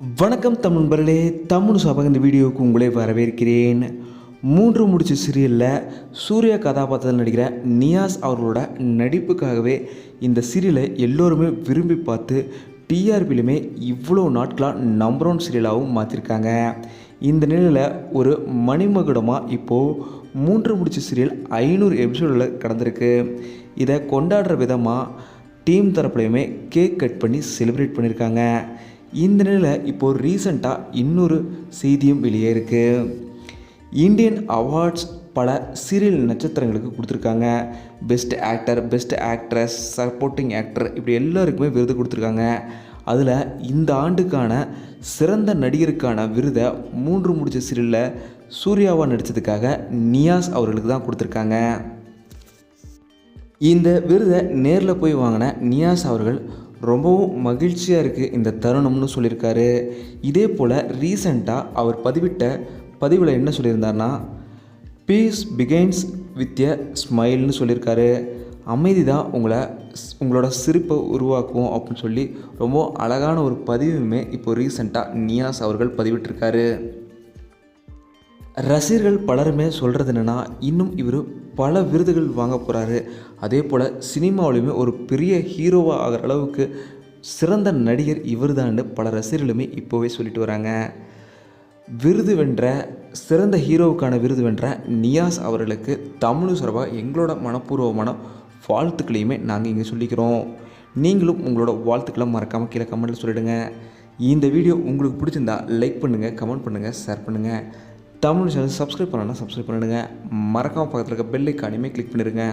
வணக்கம் தமிழ் நண்பர்களே, தமிழ் சாபாக இந்த வீடியோவுக்கு உங்களை வரவேற்கிறேன். மூன்று முடிச்சு சீரியலில் சூர்யா கதாபாத்திரத்தில் நடிக்கிற நியாஸ் அவர்களோட நடிப்புக்காகவே இந்த சீரியலை எல்லோருமே விரும்பி பார்த்து டிஆர்பிலுமே இவ்வளோ நாட்களாக நம்பர் 1 சீரியலாகவும் மாற்றிருக்காங்க. இந்த நிலையில் ஒரு மணிமகுடமாக இப்போது மூன்று முடிச்சு சீரியல் 500 எபிசோடில் கடந்திருக்கு. இதை கொண்டாடுற விதமாக டீம் தரப்புலையுமே கேக் கட் பண்ணி செலிப்ரேட் பண்ணியிருக்காங்க. இந்த நிலையில் இப்போது ரீசண்டாக இன்னொரு செய்தியும் வெளியே இருக்குது. இந்தியன் அவார்ட்ஸ் பல சீரியல் நட்சத்திரங்களுக்கு கொடுத்துருக்காங்க. Best actor, best actress, supporting actor, இப்படி எல்லாருக்குமே விருது கொடுத்துருக்காங்க. அதில் இந்த ஆண்டுக்கான சிறந்த நடிகருக்கான விருதை மூன்று முடிச்ச சீரியலில் சூர்யாவாக நடித்ததுக்காக நியாஸ் அவர்களுக்கு தான் கொடுத்துருக்காங்க. இந்த விருதை நேரில் போய் வாங்கின நியாஸ் அவர்கள் ரொம்பவும் மகிழ்ச்சியாக இருக்குது இந்த தருணம்னு சொல்லியிருக்காரு. இதே போல் ரீசண்டாக அவர் பதிவிட்ட பதிவில் என்ன சொல்லியிருந்தார்னா, பீஸ் பிகைன்ஸ் வித் எ ஸ்மைல்னு சொல்லியிருக்காரு. அமைதி தான் உங்களோட சிரிப்பை உருவாக்கும் அப்படின்னு சொல்லி ரொம்ப அழகான ஒரு பதிவுமே இப்போ ரீசண்டாக நியாஸ் அவர்கள் பதிவிட்டிருக்காரு. ரசிகர்கள் பலருமே சொல்கிறது என்னென்னா, இன்னும் இவர் பல விருதுகள் வாங்க போகிறாரு, அதே போல் சினிமாவிலுமே ஒரு பெரிய ஹீரோவாக ஆகிற அளவுக்கு சிறந்த நடிகர் இவர் தான் பல ரசிகர்களுமே இப்போவே சொல்லிட்டு வராங்க. விருது வென்ற சிறந்த ஹீரோவுக்கான விருது வென்ற நியாஸ் அவர்களுக்கு தமிழ் சார்பாக எங்களோட மனப்பூர்வமான வாழ்த்துக்களையுமே நாங்கள் இங்கே சொல்லிக்கிறோம். நீங்களும் உங்களோட வாழ்த்துக்களை மறக்காமல் கீழே கமெண்ட்டில் சொல்லிவிடுங்க. இந்த வீடியோ உங்களுக்கு பிடிச்சிருந்தா லைக் பண்ணுங்கள், கமெண்ட் பண்ணுங்கள், ஷேர் பண்ணுங்கள். தமிழ் சேனல் சப்ஸ்கிரைப் பண்ணலாம், சப்ஸ்கிரைப் பண்ணிடுங்க. மறக்காமல் பக்கத்தில் இருக்க பெல் ஐக்கானையுமே கிளிக் பண்ணிடுங்க.